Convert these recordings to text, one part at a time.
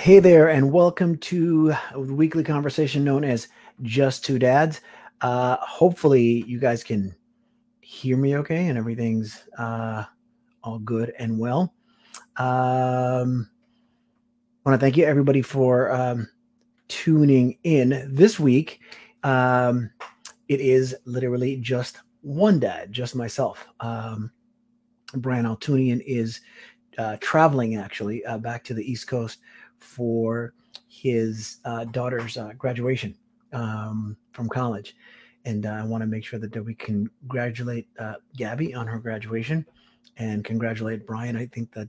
Hey there, and welcome to the weekly conversation known as Just Two Dads. Hopefully, you guys can hear me okay and everything's all good and well. I want to thank you, everybody, for tuning in this week. Um, it is literally just one dad, just myself. Brian Altunian is traveling actually back to the East Coast for his daughter's graduation from college. And I want to make sure that we congratulate Gabby on her graduation and congratulate Brian. I think that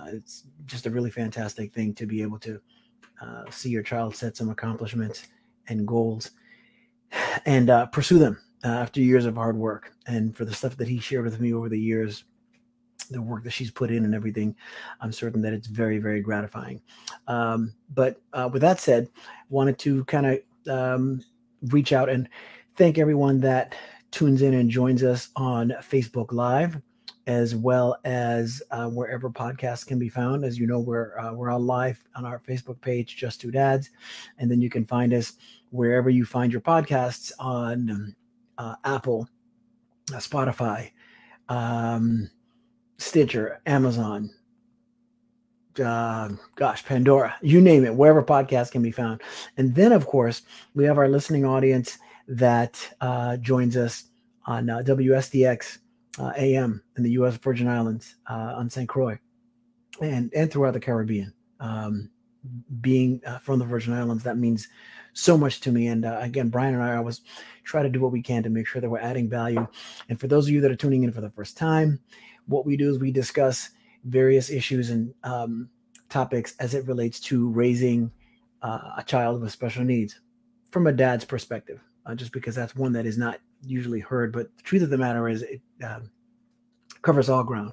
it's just a really fantastic thing to be able to see your child set some accomplishments and goals and pursue them after years of hard work. And for the stuff that he shared with me over the years, the work that she's put in and everything, I'm certain that it's very, very gratifying. But with that said, wanted to kind of reach out and thank everyone that tunes in and joins us on Facebook Live, as well as wherever podcasts can be found. As you know, we're on live on our Facebook page, Just Two Dads, and then you can find us wherever you find your podcasts on Apple, Spotify, Stitcher, Amazon, Pandora, you name it, wherever podcasts can be found. And then, of course, we have our listening audience that joins us on WSDX AM in the U.S. Virgin Islands on St. Croix and throughout the Caribbean. Being from the Virgin Islands, that means so much to me. And again, Brian and I always try to do what we can to make sure that we're adding value. And for those of you that are tuning in for the first time, what we do is we discuss various issues and topics as it relates to raising a child with special needs from a dad's perspective, just because that's one that is not usually heard. But the truth of the matter is it covers all ground.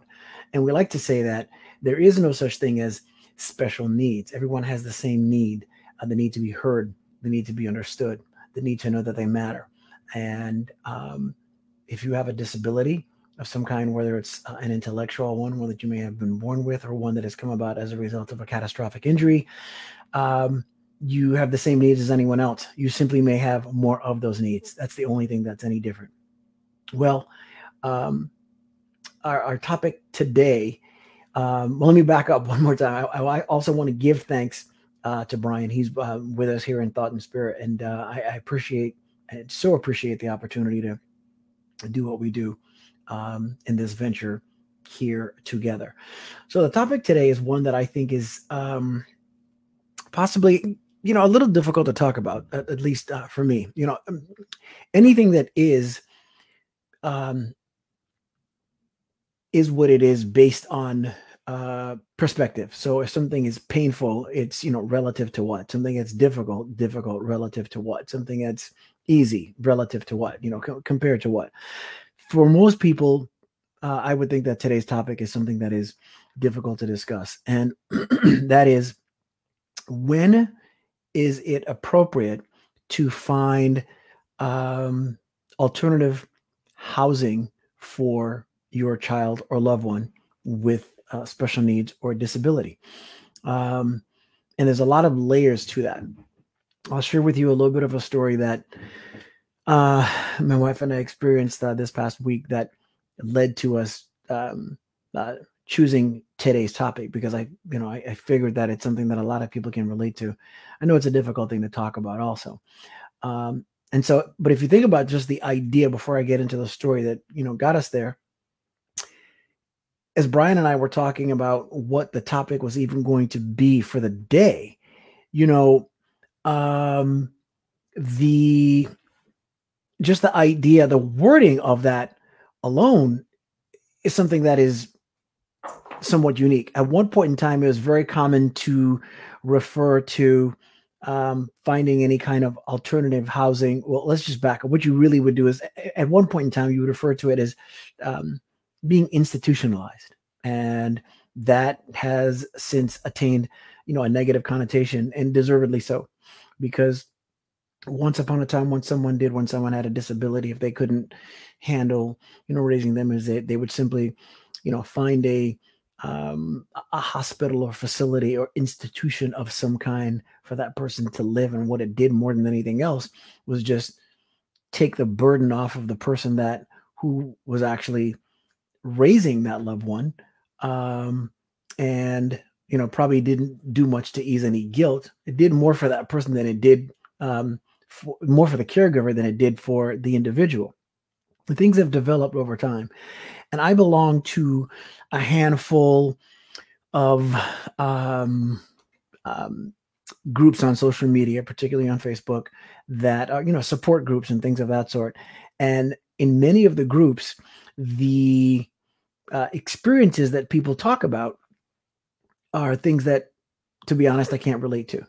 And we like to say that there is no such thing as special needs. Everyone has the same need, the need to be heard, the need to be understood, the need to know that they matter. And if you have a disability of some kind, whether it's an intellectual one that you may have been born with, or one that has come about as a result of a catastrophic injury, you have the same needs as anyone else. You simply may have more of those needs. That's the only thing that's any different. Well, our topic today, let me back up one more time. I also want to give thanks to Brian. He's with us here in Thought and Spirit, and I appreciate the opportunity to do what we do in this venture here together. So the topic today is one that I think is possibly, a little difficult to talk about, at least for me. Anything that is what it is based on perspective. So if something is painful, it's, relative to what? Something that's difficult relative to what? Something that's easy relative to what? Compared to what? For most people, I would think that today's topic is something that is difficult to discuss. And that is, when is it appropriate to find alternative housing for your child or loved one with special needs or disability? And there's a lot of layers to that. I'll share with you a little bit of a story that my wife and I experienced this past week that led to us choosing today's topic, because I figured that it's something that a lot of people can relate to. I know it's a difficult thing to talk about also. And so, but if you think about just the idea before I get into the story that, got us there, as Brian and I were talking about what the topic was even going to be for the day, the idea, the wording of that alone is something that is somewhat unique. At one point in time, it was very common to refer to finding any kind of alternative housing. Well, let's just back up. What you really would do is, at one point in time, you would refer to it as being institutionalized. And that has since attained, a negative connotation, and deservedly so, because once upon a time, when someone had a disability, if they couldn't handle, raising them, as they would simply, find a a hospital or facility or institution of some kind for that person to live. And what it did more than anything else was just take the burden off of the person who was actually raising that loved one. And, probably didn't do much to ease any guilt. It did more for that person than it did, more for the caregiver than it did for the individual. The things have developed over time. And I belong to a handful of groups on social media, particularly on Facebook, that are, support groups and things of that sort. And in many of the groups, the experiences that people talk about are things that, to be honest, I can't relate to.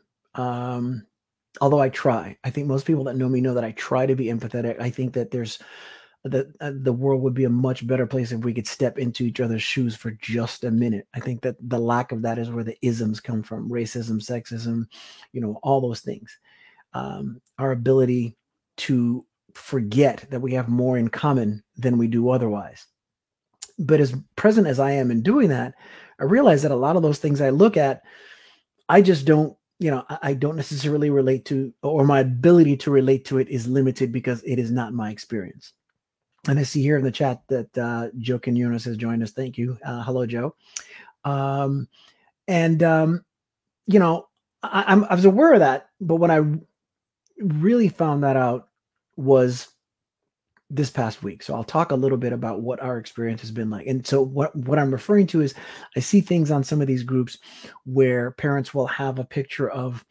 Although I try. I think most people that know me know that I try to be empathetic. I think that the world would be a much better place if we could step into each other's shoes for just a minute. I think that the lack of that is where the isms come from: racism, sexism, all those things. Our ability to forget that we have more in common than we do otherwise. But as present as I am in doing that, I realize that a lot of those things I look at, I just don't, I don't necessarily relate to, or my ability to relate to it is limited because it is not my experience. And I see here in the chat that Joe Quinones has joined us. Thank you. Hello, Joe. I was aware of that, but when I really found that out was this past week. So I'll talk a little bit about what our experience has been like. And so what I'm referring to is I see things on some of these groups where parents will have a picture of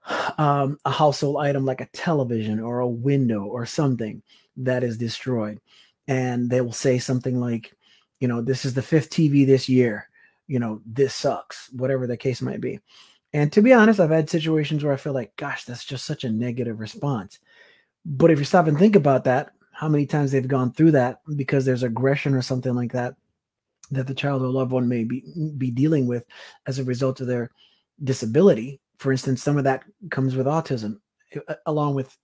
a household item like a television or a window or something that is destroyed. And they will say something like, this is the 5th TV this year. This sucks, whatever the case might be. And to be honest, I've had situations where I feel like, gosh, that's just such a negative response. But if you stop and think about that, how many times they've gone through that because there's aggression or something like that the child or loved one may be dealing with as a result of their disability. For instance, some of that comes with autism, along with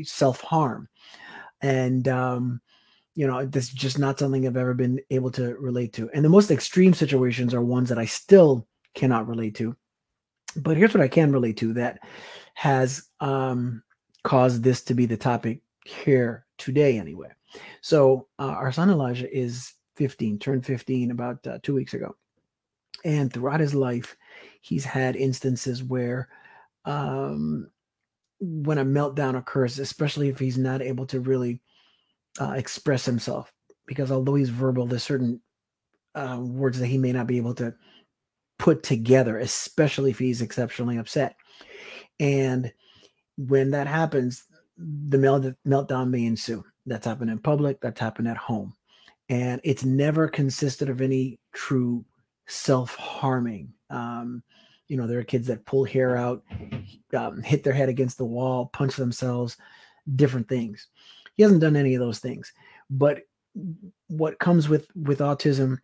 self-harm. And, that's just not something I've ever been able to relate to. And the most extreme situations are ones that I still cannot relate to. But here's what I can relate to that has caused this to be the topic here today anyway. So our son Elijah is 15, turned 15 about 2 weeks ago. And throughout his life, he's had instances where when a meltdown occurs, especially if he's not able to really express himself, because although he's verbal, there's certain words that he may not be able to put together, especially if he's exceptionally upset. And when that happens, the meltdown may ensue. That's happened in public, that's happened at home. And it's never consisted of any true self-harming. There are kids that pull hair out, hit their head against the wall, punch themselves, different things. He hasn't done any of those things. But what comes with autism,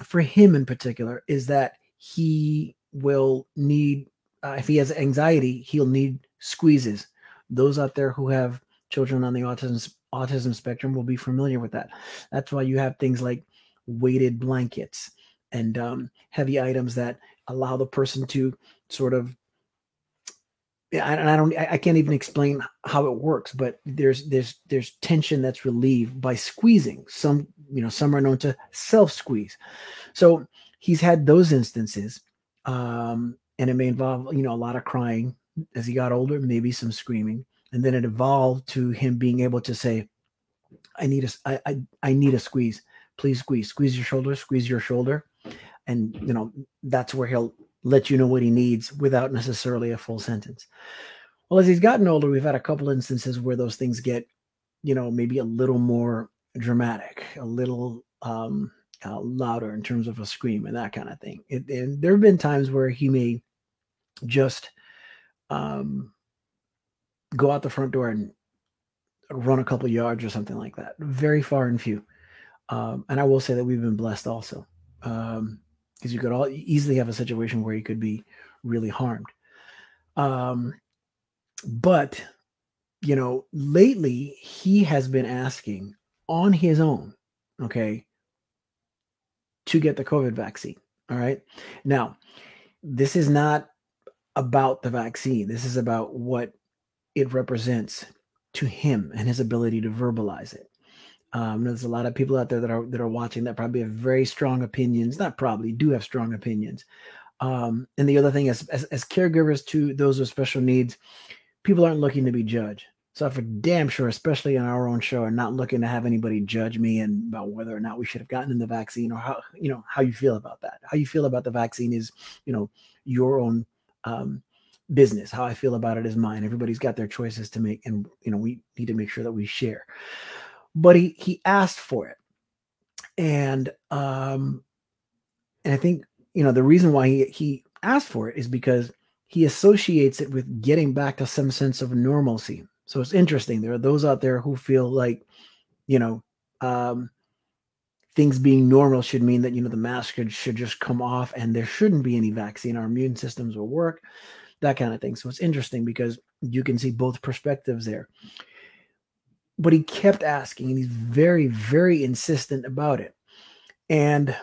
for him in particular, is that he will need, if he has anxiety, he'll need squeezes. Those out there who have children on the autism spectrum will be familiar with that. That's why you have things like weighted blankets and heavy items that allow the person to sort of, I can't even explain how it works, but there's tension that's relieved by squeezing. Some are known to self-squeeze. So he's had those instances, and it may involve, a lot of crying as he got older, maybe some screaming. And then it evolved to him being able to say, I need a squeeze. Please squeeze your shoulder. And, that's where he'll let you know what he needs without necessarily a full sentence. Well, as he's gotten older, we've had a couple instances where those things get, maybe a little more dramatic, a little louder in terms of a scream and that kind of thing. And there have been times where he may just go out the front door and run a couple yards or something like that. Very far and few. And I will say that we've been blessed also. Because you could easily have a situation where he could be really harmed. But, lately he has been asking on his own, okay, to get the COVID vaccine. All right. Now, this is not about the vaccine. This is about what it represents to him and his ability to verbalize it. There's a lot of people out there that are watching that probably have very strong opinions. Not probably, do have strong opinions. And the other thing is, as caregivers to those with special needs, people aren't looking to be judged. So for damn sure, especially on our own show, are not looking to have anybody judge me and about whether or not we should have gotten in the vaccine or how you feel about that. How you feel about the vaccine is, your own business. How I feel about it is mine. Everybody's got their choices to make, and we need to make sure that we share. But he asked for it, and I think the reason why he asked for it is because he associates it with getting back to some sense of normalcy. So it's interesting. There are those out there who feel like, things being normal should mean that, the mask should just come off and there shouldn't be any vaccine. Our immune systems will work, that kind of thing. So it's interesting because you can see both perspectives there. But he kept asking, and he's very, very insistent about it. And,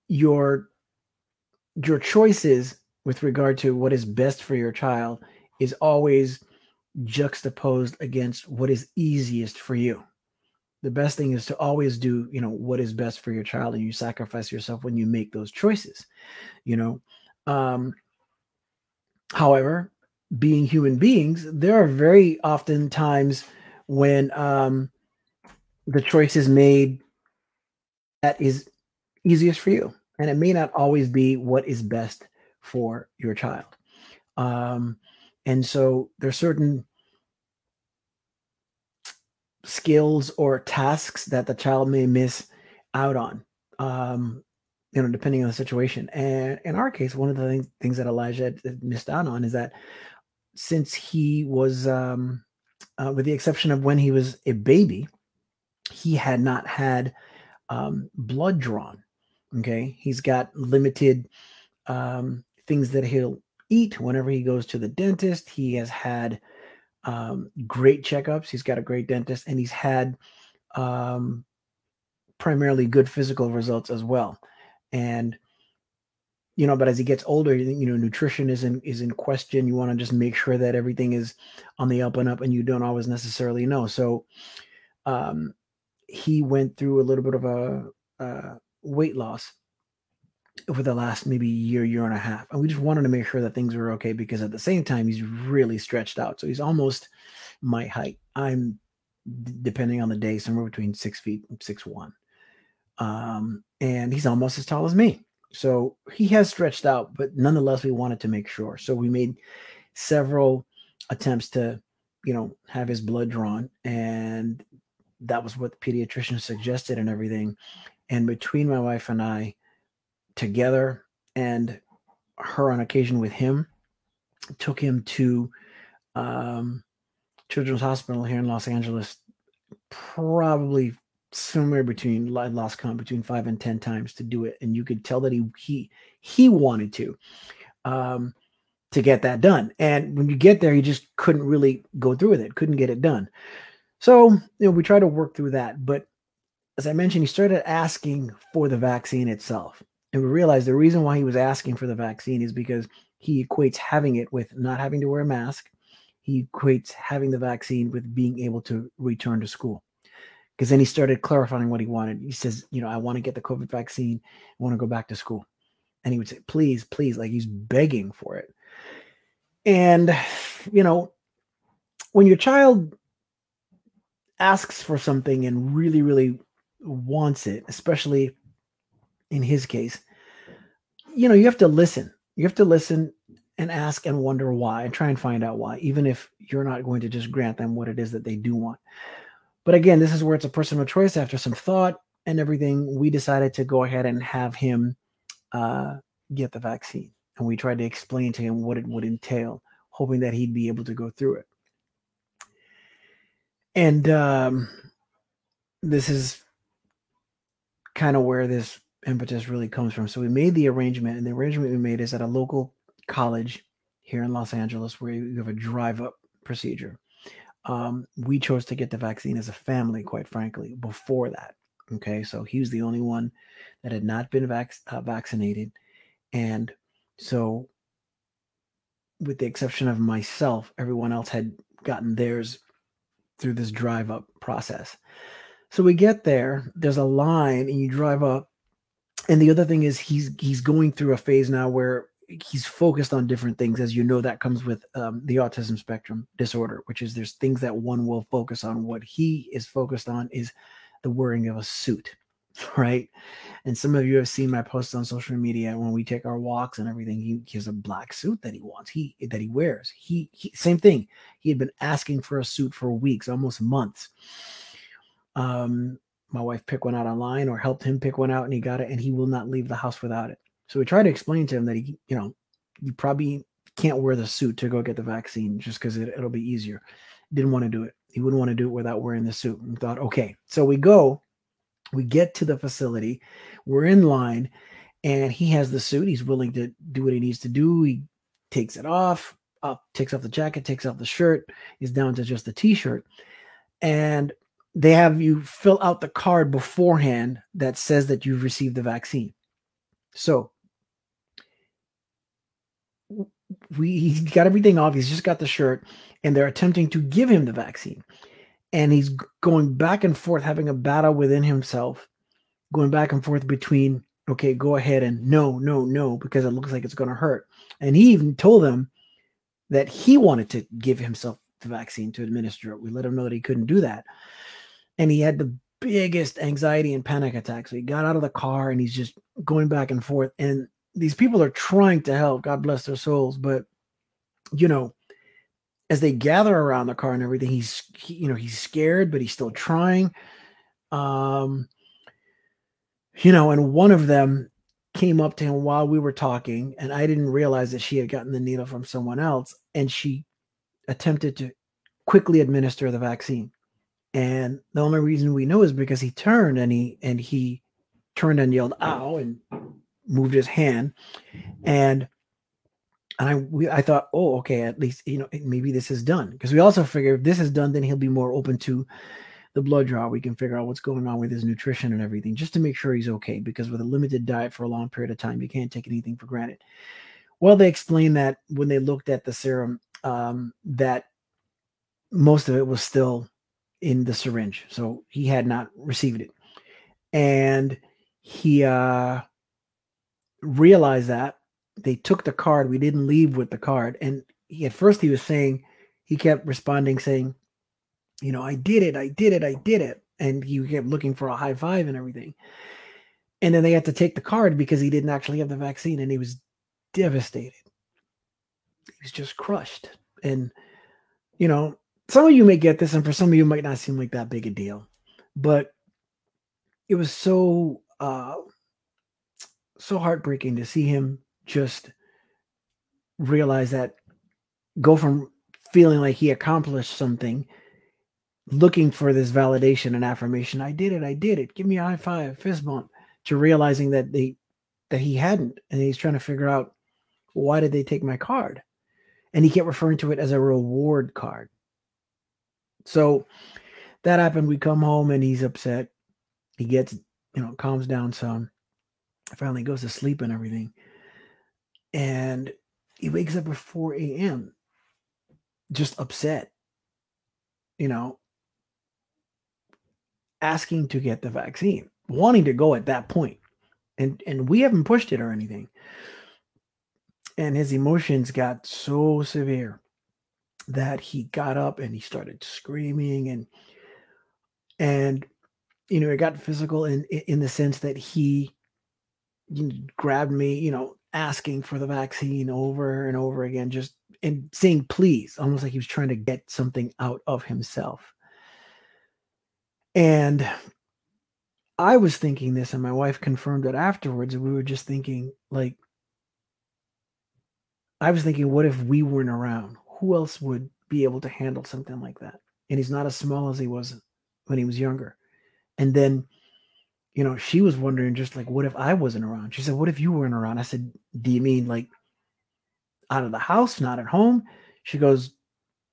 your choices with regard to what is best for your child is always juxtaposed against what is easiest for you. The best thing is to always do, what is best for your child, and you sacrifice yourself when you make those choices, However, being human beings, there are very often times when the choice is made that is easiest for you. And it may not always be what is best for your child. And so there's certain skills or tasks that the child may miss out on, depending on the situation. And in our case, one of the things that Elijah had missed out on is that since he was, with the exception of when he was a baby, he had not had blood drawn. Okay. He's got limited things that he'll eat whenever he goes to the dentist. He has had great checkups. He's got a great dentist, and he's had primarily good physical results as well. And, but as he gets older, nutrition is in question. You want to just make sure that everything is on the up and up, and you don't always necessarily know. So he went through a little bit of a weight loss over the last maybe year and a half. And we just wanted to make sure that things were okay, because at the same time, he's really stretched out. So he's almost my height. I'm, depending on the day, somewhere between 6 feet and 6'1". And he's almost as tall as me. So he has stretched out, but nonetheless, we wanted to make sure. So we made several attempts to, have his blood drawn. And that was what the pediatrician suggested and everything. And between my wife and I, together, and her on occasion with him, took him to Children's Hospital here in Los Angeles, probably somewhere between, lost count, between 5 and 10 times to do it. And you could tell that he wanted to get that done. And when you get there, he just couldn't really go through with it, couldn't get it done. So, we try to work through that. But as I mentioned, he started asking for the vaccine itself. And we realized the reason why he was asking for the vaccine is because he equates having it with not having to wear a mask. He equates having the vaccine with being able to return to school. Because then he started clarifying what he wanted. He says, I want to get the COVID vaccine. I want to go back to school. And he would say, please, please, like he's begging for it. And, when your child asks for something and really, really wants it, especially in his case, you have to listen. You have to listen and ask and wonder why, and try and find out why, even if you're not going to just grant them what it is that they do want. But again, this is where it's a personal choice. After some thought and everything, we decided to go ahead and have him get the vaccine. And we tried to explain to him what it would entail, hoping that he'd be able to go through it. And this is kind of where this impetus really comes from. So we made the arrangement, and the arrangement we made is at a local college here in Los Angeles, where you have a drive-up procedure. We chose to get the vaccine as a family, quite frankly, before that. Okay, so he was the only one that had not been vaccinated. And so, with the exception of myself, everyone else had gotten theirs through this drive up process. So we get there, there's a line, and you drive up. And the other thing is he's going through a phase now where he's focused on different things. As you know, that comes with the autism spectrum disorder, which is there's things that one will focus on. What he is focused on is the wearing of a suit, right? And some of you have seen my posts on social media when we take our walks and everything. He has a black suit that he wants, that he wears. He same thing. He had been asking for a suit for weeks, almost months. My wife picked one out online or helped him pick one out, and he got it, and he will not leave the house without it. So we tried to explain to him that you probably can't wear the suit to go get the vaccine just because it'll be easier. Didn't want to do it. He wouldn't want to do it without wearing the suit. And thought, okay. So we get to the facility, we're in line, and he has the suit. He's willing to do what he needs to do. He takes it off, takes off the jacket, takes off the shirt. He's down to just the t-shirt. And they have you fill out the card beforehand that says that you've received the vaccine. So he got everything off. He's just got the shirt, and they're attempting to give him the vaccine. And he's going back and forth, having a battle within himself, going back and forth between, okay, go ahead, and no, because it looks like it's going to hurt. And he even told them that he wanted to give himself the vaccine to administer it. We let him know that he couldn't do that. And he had the biggest anxiety and panic attack. So he got out of the car and he's just going back and forth. And these people are trying to help. God bless their souls. But, as they gather around the car and everything, he's scared, but he's still trying. And one of them came up to him while we were talking, and I didn't realize that she had gotten the needle from someone else, and she attempted to quickly administer the vaccine. And the only reason we know is because he turned and he turned and yelled "ow" and moved his hand. And I thought, oh, okay, at least, maybe this is done. Because we also figure if this is done, then he'll be more open to the blood draw. We can figure out what's going on with his nutrition and everything, just to make sure he's okay. Because with a limited diet for a long period of time, you can't take anything for granted. Well, they explained that when they looked at the serum, that most of it was still in the syringe. So he had not received it. And he realized that. They took the card. We didn't leave with the card. And at first he was saying, he kept responding saying, I did it. And he kept looking for a high five and everything. And then they had to take the card because he didn't actually have the vaccine, and he was devastated. He was just crushed. And, some of you may get this, and for some of you it might not seem like that big a deal, but it was so heartbreaking to see him just realize that, go from feeling like he accomplished something, looking for this validation and affirmation. I did it. Give me a high five, fist bump, to realizing that he hadn't. And he's trying to figure out, why did they take my card? And he kept referring to it as a reward card. So that happened. We come home and he's upset. He gets, calms down some. Finally goes to sleep and everything. And he wakes up at 4 a.m. just upset, asking to get the vaccine, wanting to go at that point. And we haven't pushed it or anything. And his emotions got so severe that he got up and he started screaming, and it got physical in the sense that he grabbed me, asking for the vaccine over and over again, and saying please, almost like he was trying to get something out of himself. And I was thinking this, and my wife confirmed it afterwards, and we were just thinking, like, I was thinking, what if we weren't around? Who else would be able to handle something like that? And he's not as small as he was when he was younger. And then, she was wondering, just like, what if I wasn't around? She said, what if you weren't around? I said, do you mean like out of the house, not at home? She goes,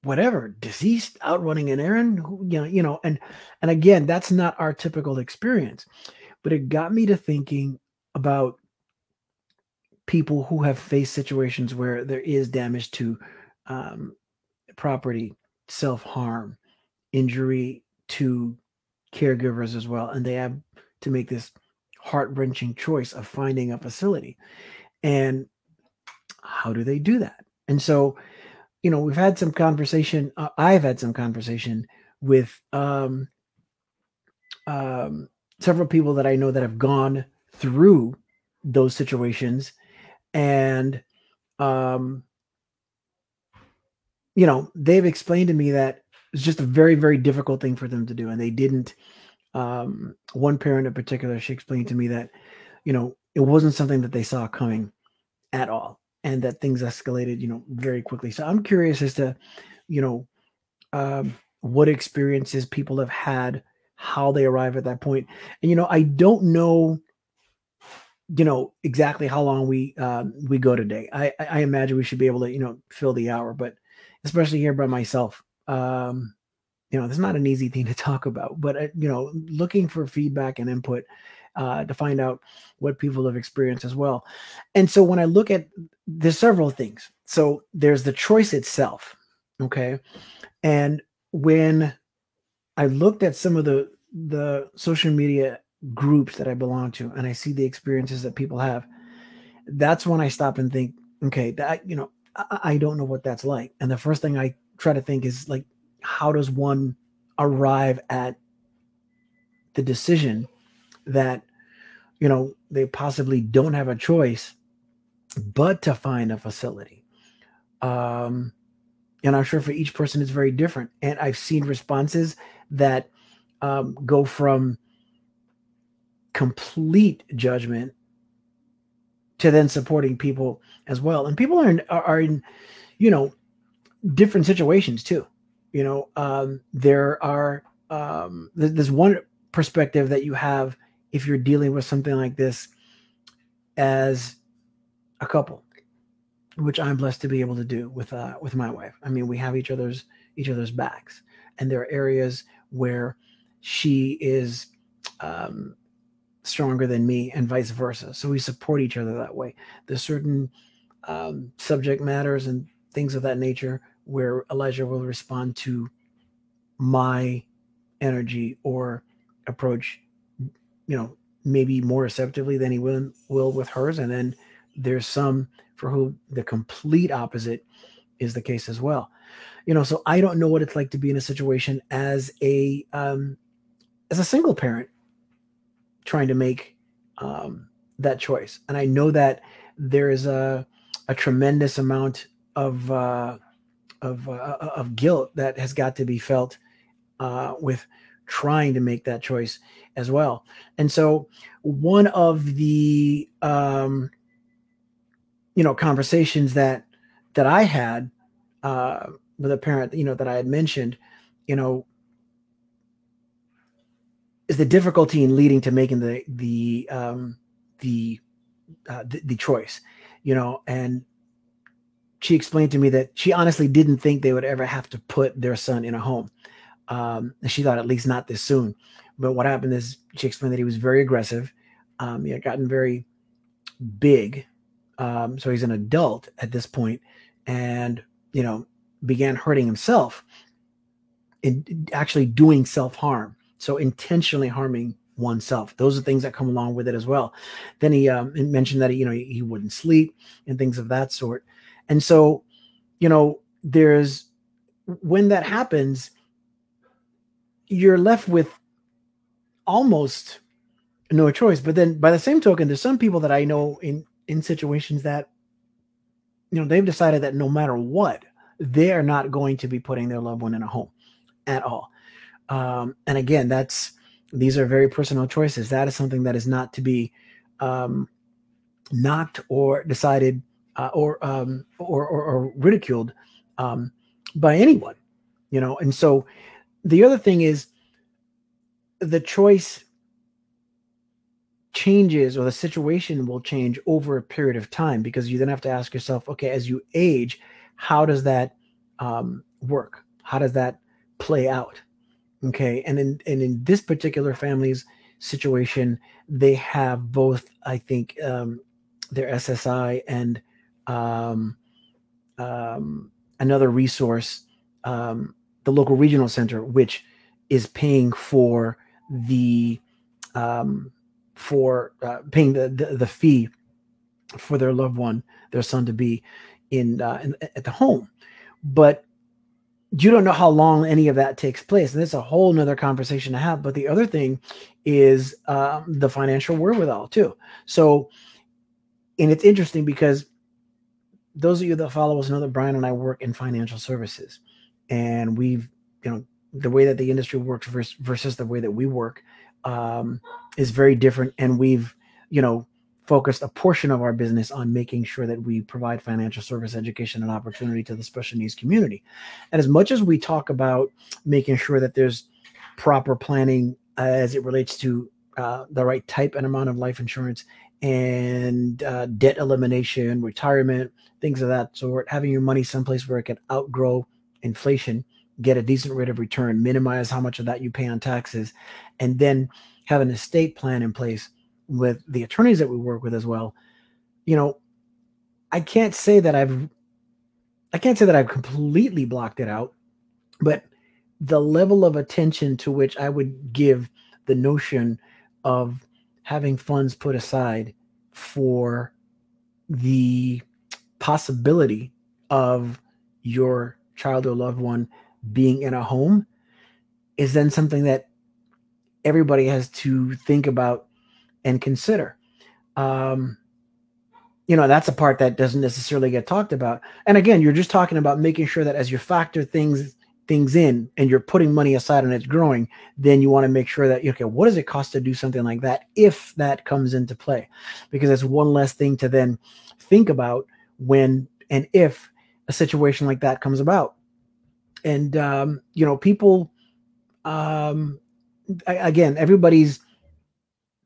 whatever, deceased, out running an errand, and again, that's not our typical experience. But it got me to thinking about people who have faced situations where there is damage to um, property, self-harm, injury to caregivers as well, and they have to make this heart-wrenching choice of finding a facility. And how do they do that? And so, we've had some conversation. I've had some conversation with um, several people that I know that have gone through those situations, and um, they've explained to me that it's just a very, very difficult thing for them to do, and they didn't. One parent in particular, she explained to me that it wasn't something that they saw coming at all, and that things escalated, very quickly. So I'm curious as to, you know, what experiences people have had, how they arrive at that point. And I don't know, exactly how long we go today. I imagine we should be able to, fill the hour, but especially here by myself, it's not an easy thing to talk about. But looking for feedback and input to find out what people have experienced as well. And so when I look at, there's several things. So there's the choice itself, okay, and when I looked at some of the social media groups that I belong to, and I see the experiences that people have, that's when I stop and think, okay, that I don't know what that's like. And the first thing I try to think is, like, how does one arrive at the decision that they possibly don't have a choice but to find a facility? And I'm sure for each person it's very different. And I've seen responses that go from complete judgment to then supporting people as well. And people are in different situations too. There are there's one perspective that you have if you're dealing with something like this as a couple, which I'm blessed to be able to do with my wife. I mean, we have each other's backs, and there are areas where she is stronger than me, and vice versa. So we support each other that way. There's certain subject matters and things of that nature where Elijah will respond to my energy or approach, maybe more receptively than he will with hers. And then there's some for who the complete opposite is the case as well. So I don't know what it's like to be in a situation as a single parent trying to make that choice. And I know that there is a tremendous amount of guilt that has got to be felt with trying to make that choice as well. And so one of the conversations that I had with a parent, that I had mentioned, is the difficulty in leading to making the choice, and she explained to me that she honestly didn't think they would ever have to put their son in a home. She thought at least not this soon. But what happened is, she explained that he was very aggressive. He had gotten very big. So he's an adult at this point, and, began hurting himself and actually doing self-harm. So intentionally harming oneself. Those are things that come along with it as well. Then he mentioned that, he wouldn't sleep and things of that sort. And so, when that happens, you're left with almost no choice. But then by the same token, there's some people that I know in situations that, they've decided that no matter what, they are not going to be putting their loved one in a home at all. And again, these are very personal choices. That is something that is not to be knocked or decided or ridiculed by anyone, And so the other thing is, the choice changes, or the situation will change over a period of time, because you then have to ask yourself, okay, as you age, how does that work? How does that play out? Okay. And in this particular family's situation, they have both, I think, their SSI and um, another resource, the local regional center, which is paying for the paying the fee for their loved one, their son to be in at the home. But you don't know how long any of that takes place. And that's a whole nother conversation to have. But the other thing is the financial wherewithal too. So, and it's interesting because those of you that follow us know that Brian and I work in financial services, and we've, the way that the industry works versus the way that we work is very different. And we've, focused a portion of our business on making sure that we provide financial service education and opportunity to the special needs community. And as much as we talk about making sure that there's proper planning as it relates to the right type and amount of life insurance and debt elimination, retirement, things of that sort, having your money someplace where it can outgrow inflation, get a decent rate of return, minimize how much of that you pay on taxes, and then have an estate plan in place with the attorneys that we work with as well. I can't say that I've completely blocked it out, but the level of attention to which I would give the notion of having funds put aside for the possibility of your child or loved one being in a home is then something that everybody has to think about and consider. That's a part that doesn't necessarily get talked about. And again, you're just talking about making sure that as you factor things in and you're putting money aside and it's growing, then you want to make sure that, okay, what does it cost to do something like that if that comes into play? Because it's one less thing to then think about when and if a situation like that comes about. And, people, again, everybody's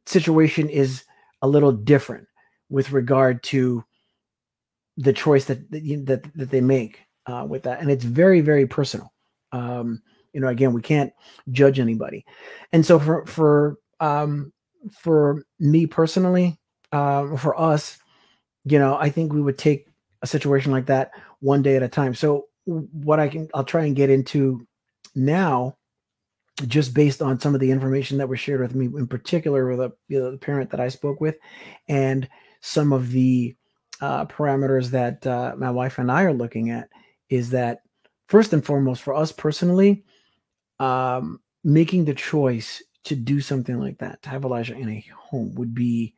situation is a little different with regard to the choice that they make with that, and it's very, very personal. Again, we can't judge anybody, and so for me personally, for us, I think we would take a situation like that one day at a time. So I'll try and get into now, just based on some of the information that was shared with me, in particular with the parent that I spoke with, and some of the parameters that my wife and I are looking at, is that first and foremost for us personally, making the choice to do something like that, to have Elijah in a home, would be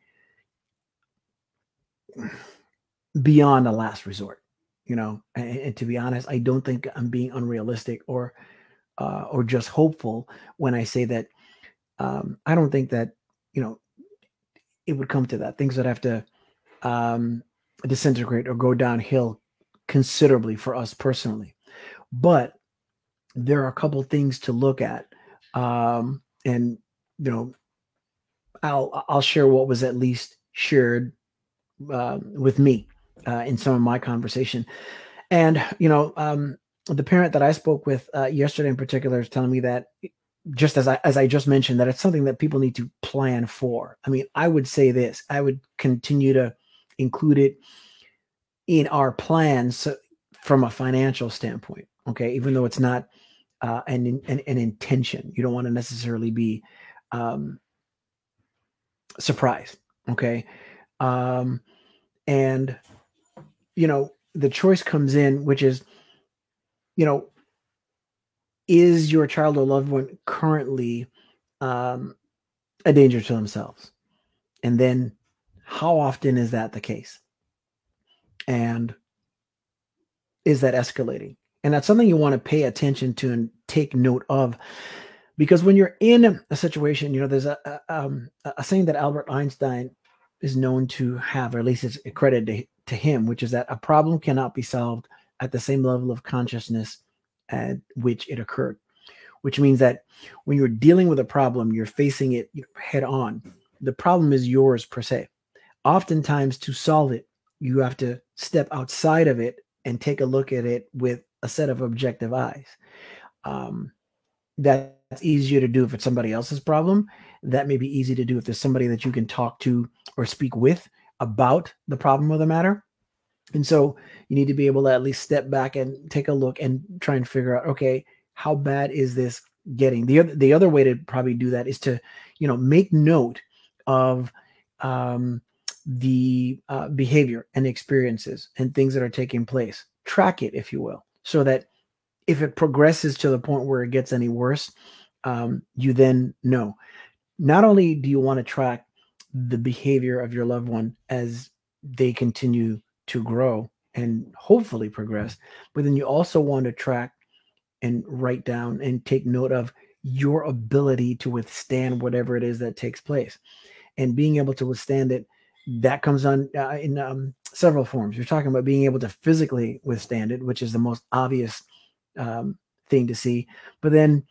beyond a last resort, and to be honest, I don't think I'm being unrealistic or just hopeful when I say that. I don't think that, it would come to that. Things would have to disintegrate or go downhill considerably for us personally. But there are a couple things to look at. And, I'll share what was at least shared with me in some of my conversation. And, the parent that I spoke with yesterday in particular is telling me that, just as I just mentioned, that it's something that people need to plan for. I mean, I would say this, I would continue to include it in our plans from a financial standpoint. Okay. Even though it's not an intention, you don't want to necessarily be surprised. Okay. And, the choice comes in, which is, is your child or loved one currently a danger to themselves? And then how often is that the case? And is that escalating? And that's something you want to pay attention to and take note of, because when you're in a situation, there's a saying that Albert Einstein is known to have, or at least it's accredited to him, which is that a problem cannot be solved at the same level of consciousness at which it occurred, which means that when you're dealing with a problem, you're facing it head on. The problem is yours per se. Oftentimes to solve it, you have to step outside of it and take a look at it with a set of objective eyes. Um, that's easier to do if it's somebody else's problem. That may be easy to do if there's somebody that you can talk to or speak with about the problem of the matter. And so you need to be able to at least step back and take a look and try and figure out, okay, how bad is this getting? The other way to probably do that is to, make note of the behavior and experiences and things that are taking place. Track it, if you will, so that if it progresses to the point where it gets any worse, you then know. Not only do you want to track the behavior of your loved one as they continue to grow and hopefully progress, but then you also want to track and write down and take note of your ability to withstand whatever it is that takes place. And being able to withstand it, that comes on in several forms. You're talking about being able to physically withstand it, which is the most obvious thing to see, but then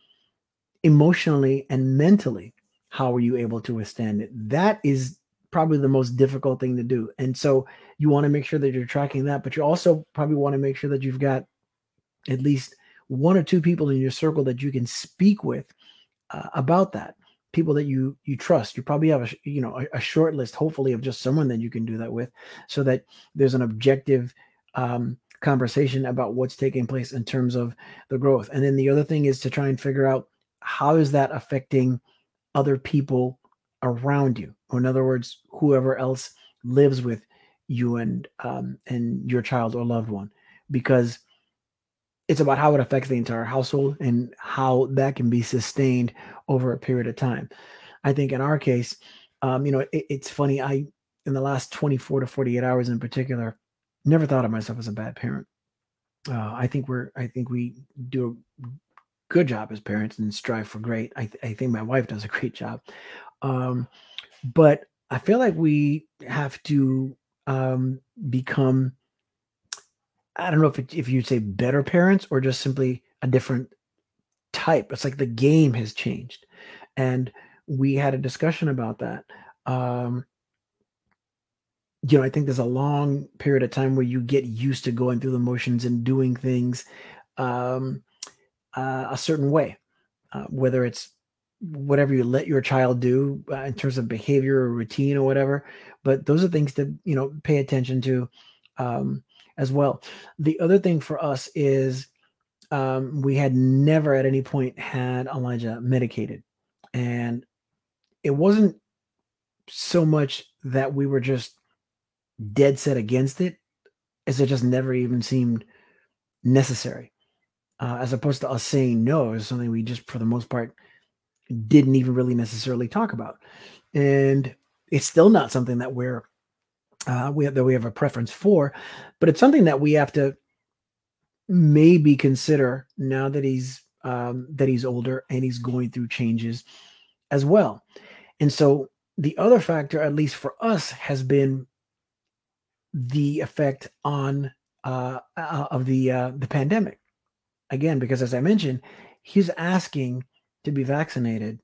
emotionally and mentally, how are you able to withstand it? That is probably the most difficult thing to do. And so you want to make sure that you're tracking that, but you also probably want to make sure that you've got at least one or two people in your circle that you can speak with about that. People that you trust. You probably have a short list, hopefully, of just someone that you can do that with, so that there's an objective conversation about what's taking place in terms of the growth. And then the other thing is to try and figure out, how is that affecting other people around you? Or in other words, whoever else lives with you and your child or loved one, because it's about how it affects the entire household and how that can be sustained over a period of time. I think in our case, it's funny. In the last 24 to 48 hours in particular, never thought of myself as a bad parent. I think we do a good job as parents and strive for great. I think my wife does a great job. But I feel like we have to become, I don't know if you'd say better parents or just simply a different type. It's like the game has changed. And we had a discussion about that. I think there's a long period of time where you get used to going through the motions and doing things a certain way, whether it's whatever you let your child do in terms of behavior or routine or whatever. But those are things to, pay attention to as well. The other thing for us is we had never at any point had Elijah medicated. And it wasn't so much that we were just dead set against it, as it just never even seemed necessary. As opposed to us saying no, is something we just, for the most part, didn't even really necessarily talk about. And it's still not something that we have a preference for, but it's something that we have to maybe consider now that he's older and he's going through changes as well. And so the other factor, at least for us, has been the effect on of the pandemic. Again, because as I mentioned, he's asking to be vaccinated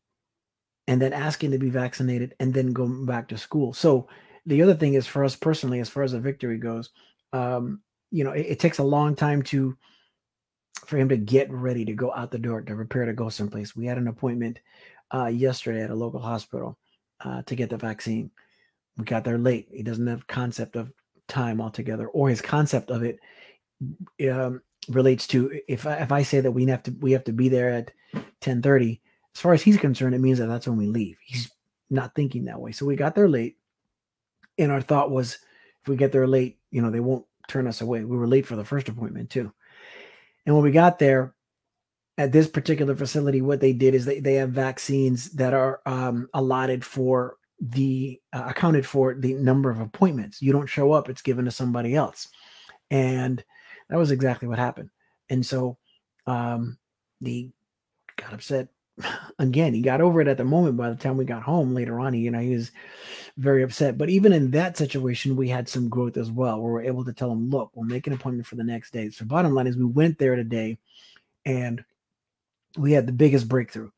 and then asking to be vaccinated and then going back to school. So the other thing is, for us personally, as far as the victory goes, it takes a long time for him to get ready to go out the door, to prepare to go someplace. We had an appointment yesterday at a local hospital to get the vaccine. We got there late. He doesn't have concept of time altogether, or his concept of it relates to, if I say that we have to be there at 10:30, as far as he's concerned, it means that that's when we leave. He's not thinking that way. So we got there late, and our thought was, if we get there late, they won't turn us away. We were late for the first appointment too. And when we got there at this particular facility, what they did is they have vaccines that are allotted for accounted for the number of appointments. You don't show up, it's given to somebody else. And that was exactly what happened. And so he got upset again. He got over it at the moment. By the time we got home later on, he was very upset. But even in that situation, we had some growth as well, where we're able to tell him, look, we'll make an appointment for the next day. So bottom line is, we went there today and we had the biggest breakthrough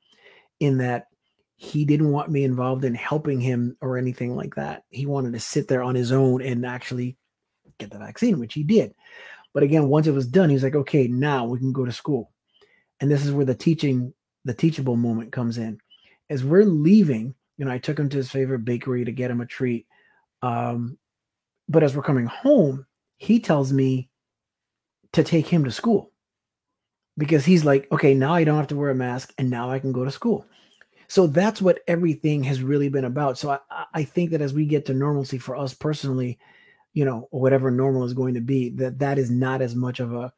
in that he didn't want me involved in helping him or anything like that. He wanted to sit there on his own and actually get the vaccine, which he did. But again, once it was done, he's like, okay, now we can go to school. And this is where the teachable moment comes in. As we're leaving, I took him to his favorite bakery to get him a treat. But as we're coming home, he tells me to take him to school because he's like, okay, now I don't have to wear a mask and now I can go to school. So that's what everything has really been about. So I think that as we get to normalcy for us personally, or whatever normal is going to be, that is not as much of a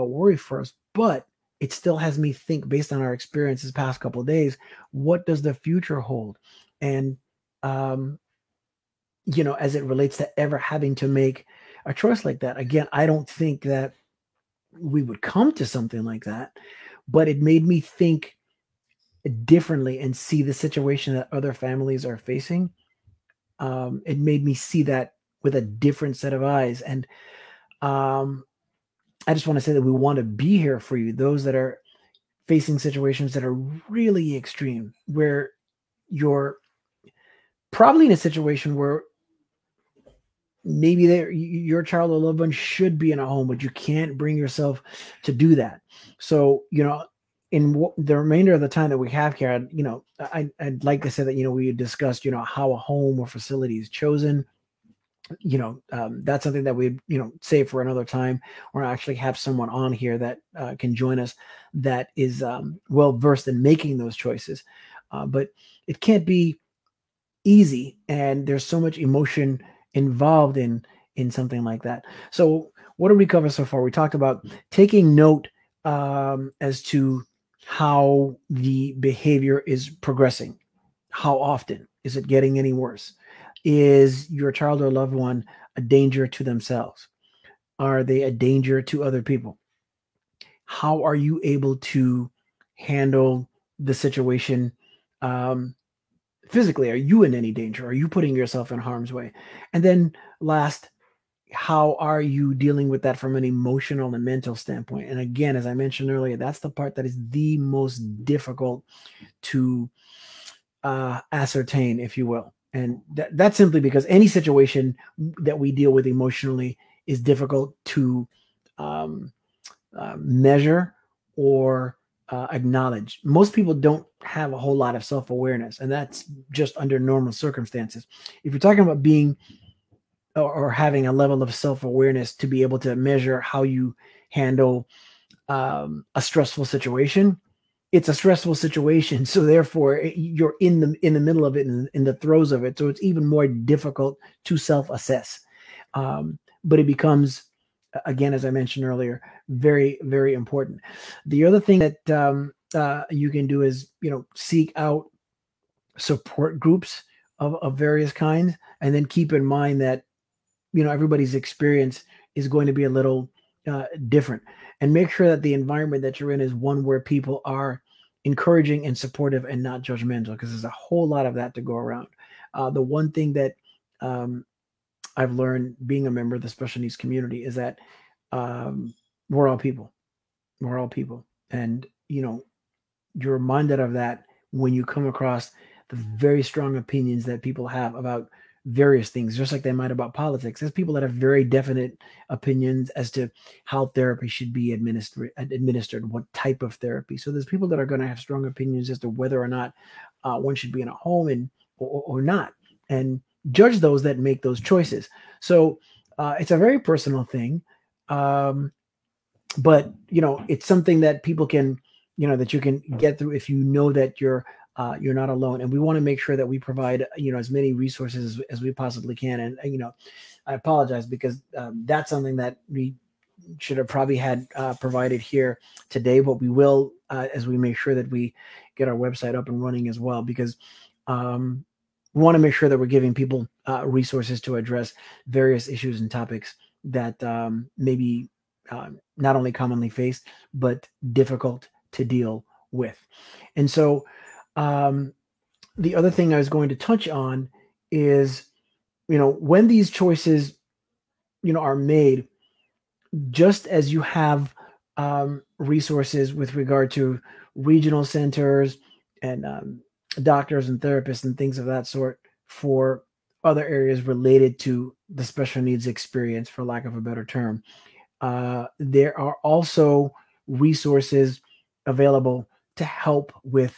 worry for us. But it still has me think, based on our experience this past couple of days, what does the future hold? And as it relates to ever having to make a choice like that. Again, I don't think that we would come to something like that, but it made me think differently and see the situation that other families are facing. It made me see that with a different set of eyes. And I just want to say that we want to be here for you, those that are facing situations that are really extreme, where you're probably in a situation where maybe your child or loved one should be in a home, but you can't bring yourself to do that. So, in the remainder of the time that we have here, I'd like to say that, we discussed, how a home or facility is chosen. That's something that we, save for another time, or actually have someone on here that can join us that is well-versed in making those choices. But it can't be easy, and there's so much emotion involved in something like that. So what did we cover so far? We talked about taking note as to how the behavior is progressing. How often is it getting any worse? Is your child or loved one a danger to themselves? Are they a danger to other people? How are you able to handle the situation physically? Are you in any danger? Are you putting yourself in harm's way? And then last, how are you dealing with that from an emotional and mental standpoint? And again, as I mentioned earlier, that's the part that is the most difficult to ascertain, if you will. And that's simply because any situation that we deal with emotionally is difficult to measure or acknowledge. Most people don't have a whole lot of self-awareness, and that's just under normal circumstances. If you're talking about being or having a level of self-awareness to be able to measure how you handle a stressful situation, it's a stressful situation. So therefore you're in the middle of it, in the throes of it. So it's even more difficult to self-assess. But it becomes, again, as I mentioned earlier, very, very important. The other thing that you can do is, seek out support groups of various kinds, and then keep in mind that, everybody's experience is going to be a little different, and make sure that the environment that you're in is one where people are encouraging and supportive and not judgmental, because there's a whole lot of that to go around. The one thing that I've learned being a member of the special needs community is that we're all people. We're all people. And, you're reminded of that when you come across the very strong opinions that people have about various things, just like they might about politics. There's people that have very definite opinions as to how therapy should be administered, what type of therapy. So there's people that are going to have strong opinions as to whether or not one should be in a home or not, and judge those that make those choices. So it's a very personal thing. But it's something that people can, that you can get through if you know that you're not alone. And we want to make sure that we provide, as many resources as we possibly can. And, I apologize because that's something that we should have probably had provided here today, but we will as we make sure that we get our website up and running as well, because we want to make sure that we're giving people resources to address various issues and topics that may be not only commonly faced, but difficult to deal with. And so the other thing I was going to touch on is, when these choices, are made, just as you have resources with regard to regional centers and doctors and therapists and things of that sort for other areas related to the special needs experience, for lack of a better term, There are also resources available to help with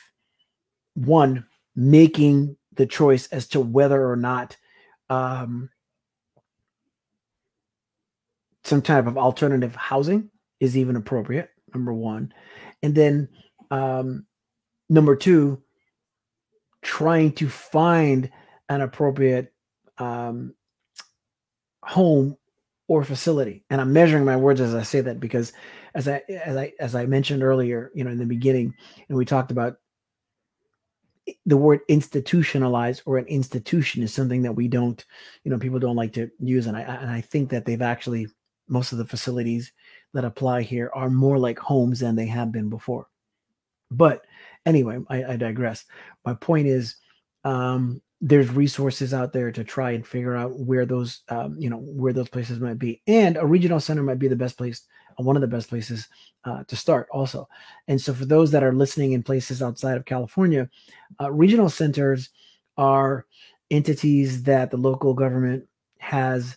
one, making the choice as to whether or not um, some type of alternative housing is even appropriate, number one. And then number two, trying to find an appropriate um, home or facility. And I'm measuring my words as I say that, because as I mentioned earlier, in the beginning, and we talked about the word institutionalized, or an institution, is something that we don't, people don't like to use. And I think that they've actually, most of the facilities that apply here are more like homes than they have been before. But anyway, I digress. My point is, there's resources out there to try and figure out where those, where those places might be. And a regional center might be the best place, one of the best places to start also. And so for those that are listening in places outside of California, regional centers are entities that the local government has,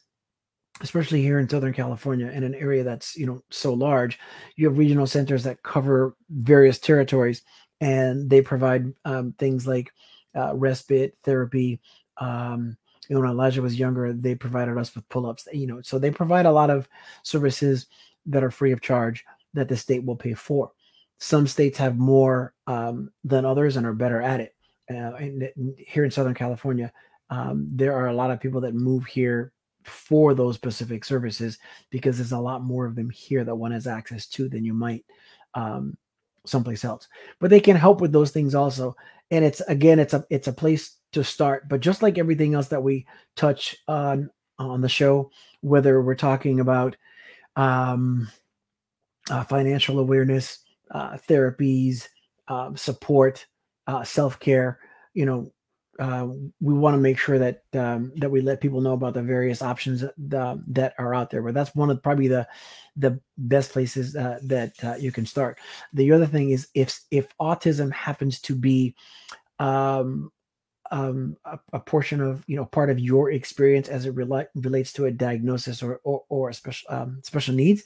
especially here in Southern California, in an area that's, so large. You have regional centers that cover various territories, and they provide things like respite therapy. When Elijah was younger, they provided us with pull-ups, so they provide a lot of services that are free of charge that the state will pay for. Some states have more than others and are better at it. And here in Southern California, there are a lot of people that move here for those specific services, because there's a lot more of them here that one has access to than you might someplace else. But they can help with those things also. And it's a place to start. But just like everything else that we touch on the show, whether we're talking about financial awareness, therapies, support, self-care, we want to make sure that that we let people know about the various options that are out there. But that's one of probably the best places that you can start. The other thing is, if autism happens to be a portion of, part of your experience as it relates to a diagnosis or a special needs,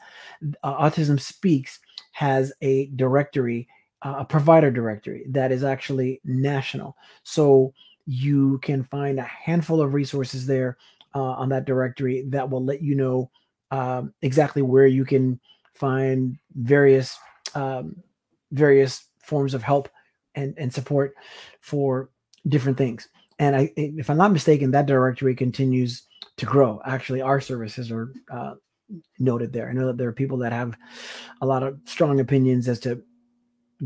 Autism Speaks has a directory, a provider directory that is actually national. So you can find a handful of resources there on that directory that will let you know exactly where you can find various forms of help and support for different things. And if I'm not mistaken, that directory continues to grow. Actually, our services are noted there. I know that there are people that have a lot of strong opinions as to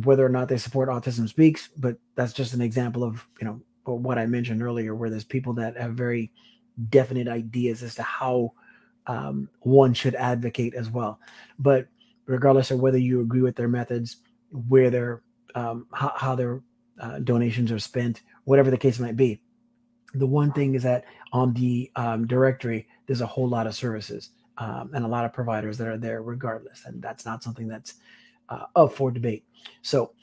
whether or not they support Autism Speaks, but that's just an example of, what I mentioned earlier, where there's people that have very definite ideas as to how one should advocate as well. But regardless of whether you agree with their methods, where their how their donations are spent, whatever the case might be, the one thing is that on the directory, there's a whole lot of services and a lot of providers that are there regardless. And that's not something that's up for debate. So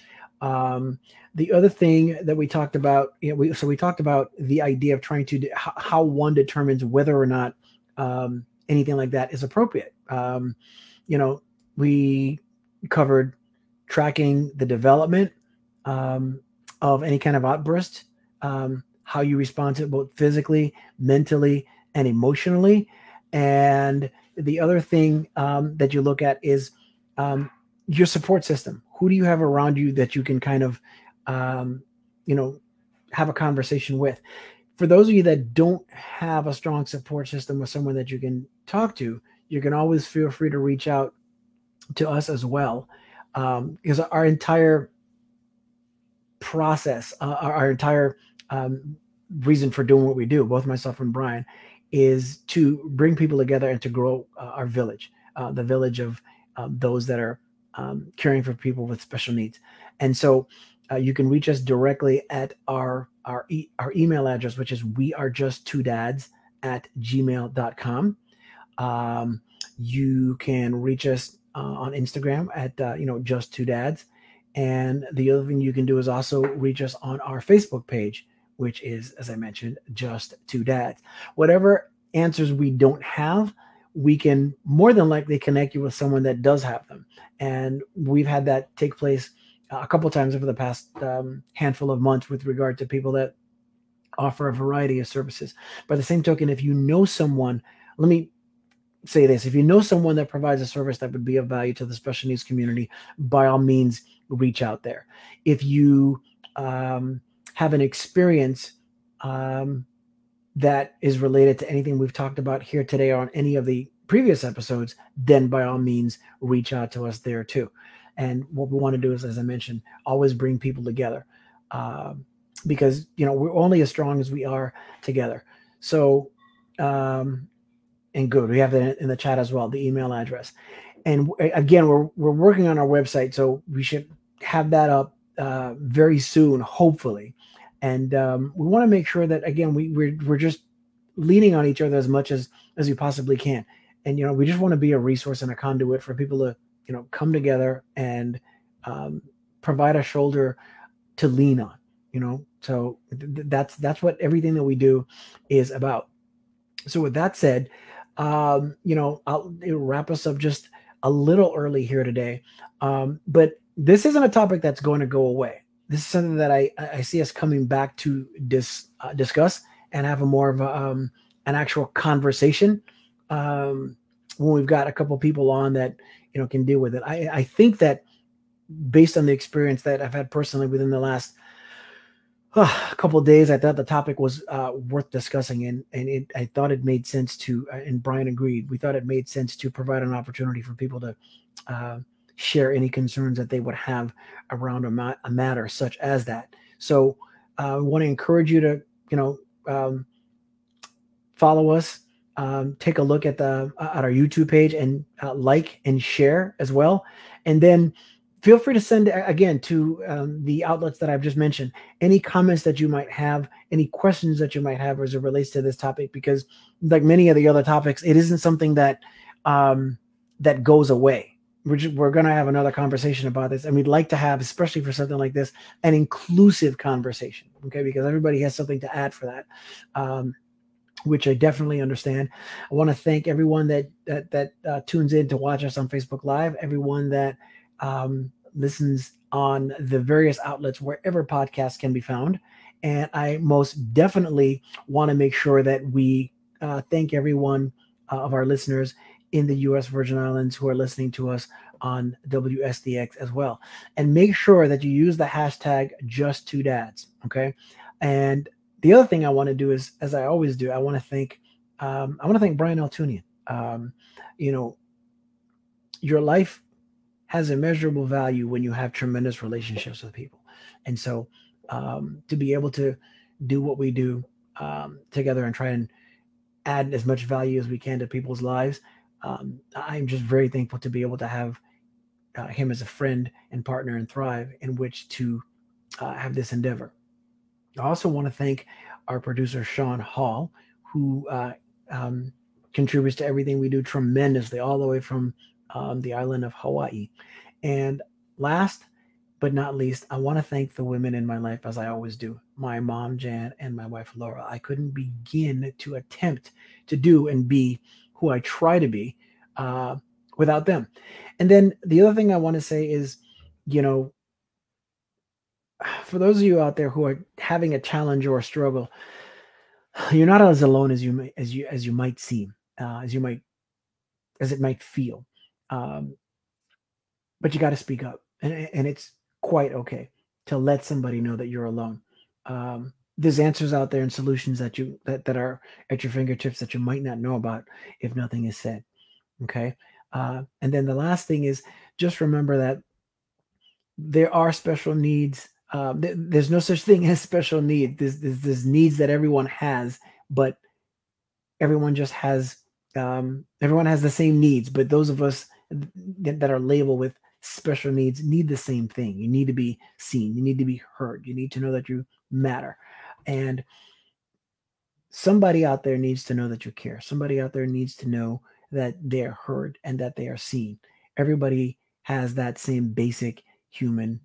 the other thing that we talked about, we talked about the idea of trying to how one determines whether or not anything like that is appropriate. We covered tracking the development of any kind of outburst, how you respond to it both physically, mentally, and emotionally. And the other thing that you look at is your support system. Who do you have around you that you can kind of, have a conversation with? For those of you that don't have a strong support system with someone that you can talk to, you can always feel free to reach out to us as well. Because our entire process, our entire reason for doing what we do, both myself and Brian, is to bring people together and to grow our village, the village of those that are caring for people with special needs. And so you can reach us directly at our email address, which is wearejusttwodads@gmail.com. You can reach us on Instagram at just two dads. And the other thing you can do is also reach us on our Facebook page, which is, as I mentioned, Just Two Dads. Whatever answers we don't have, we can more than likely connect you with someone that does have them. And we've had that take place a couple times over the past handful of months with regard to people that offer a variety of services. By the same token, if you know someone, let me say this, if you know someone that provides a service that would be of value to the special needs community, by all means, reach out there. If you have an experience that is related to anything we've talked about here today or on any of the previous episodes, then by all means, reach out to us there too. And what we want to do is, as I mentioned, always bring people together, because we're only as strong as we are together. So, and good, we have that in the chat as well, the email address. And again, we're working on our website, so we should have that up very soon, hopefully. And we want to make sure that, again, we're just leaning on each other as much as we possibly can. And we just want to be a resource and a conduit for people to come together and provide a shoulder to lean on. So that's what everything that we do is about. So with that said, it'll wrap us up just a little early here today. But this isn't a topic that's going to go away. This is something that I see us coming back to discuss and have a more of an actual conversation when we've got a couple people on that can deal with it. I think that based on the experience that I've had personally within the last a couple of days, I thought the topic was worth discussing, and I thought it made sense to, and Brian agreed, we thought it made sense to provide an opportunity for people to share any concerns that they would have around a matter such as that. So I want to encourage you to, follow us, take a look at our YouTube page, and like and share as well. And then feel free to send, again, to the outlets that I've just mentioned, any comments that you might have, any questions that you might have as it relates to this topic, because like many of the other topics, it isn't something that that goes away. We're going to have another conversation about this, and we'd like to have, especially for something like this, an inclusive conversation, okay? Because everybody has something to add for that, which I definitely understand. I want to thank everyone that tunes in to watch us on Facebook Live, everyone that listens on the various outlets wherever podcasts can be found. And I most definitely want to make sure that we thank everyone of our listeners in the U.S. Virgin Islands who are listening to us on WSDX as well. And make sure that you use the hashtag #JustTwoDads, okay? And the other thing I want to do is, as I always do, I want to thank Brian Altunian. Your life has immeasurable value when you have tremendous relationships with people. And so to be able to do what we do together and try and add as much value as we can to people's lives, I'm just very thankful to be able to have him as a friend and partner in Thrive, in which to have this endeavor. I also want to thank our producer, Sean Hall, who contributes to everything we do tremendously, all the way from the island of Hawaii. And last but not least, I want to thank the women in my life, as I always do, my mom, Jan, and my wife, Laura. I couldn't begin to attempt to do and be who I try to be without them. And then the other thing I want to say is, for those of you out there who are having a challenge or a struggle, you're not as alone as you might seem, as it might feel. But you got to speak up, and it's quite okay to let somebody know that you're alone. There's answers out there and solutions that are at your fingertips that you might not know about if nothing is said. Okay. And then the last thing is, just remember that there are special needs. There's no such thing as special need. There's needs that everyone has, but everyone just has, everyone has the same needs. But those of us that are labeled with special needs need the same thing. You need to be seen. You need to be heard. You need to know that you matter. And somebody out there needs to know that you care. Somebody out there needs to know that they're heard and that they are seen. Everybody has that same basic human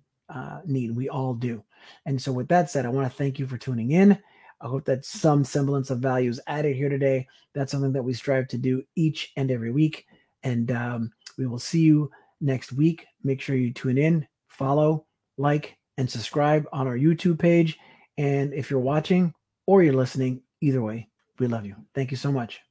need. We all do. And so with that said, I want to thank you for tuning in. I hope that some semblance of value is added here today. That's something that we strive to do each and every week. And we will see you next week. Make sure you tune in, follow, like, and subscribe on our YouTube page. And if you're watching or you're listening, either way, we love you. Thank you so much.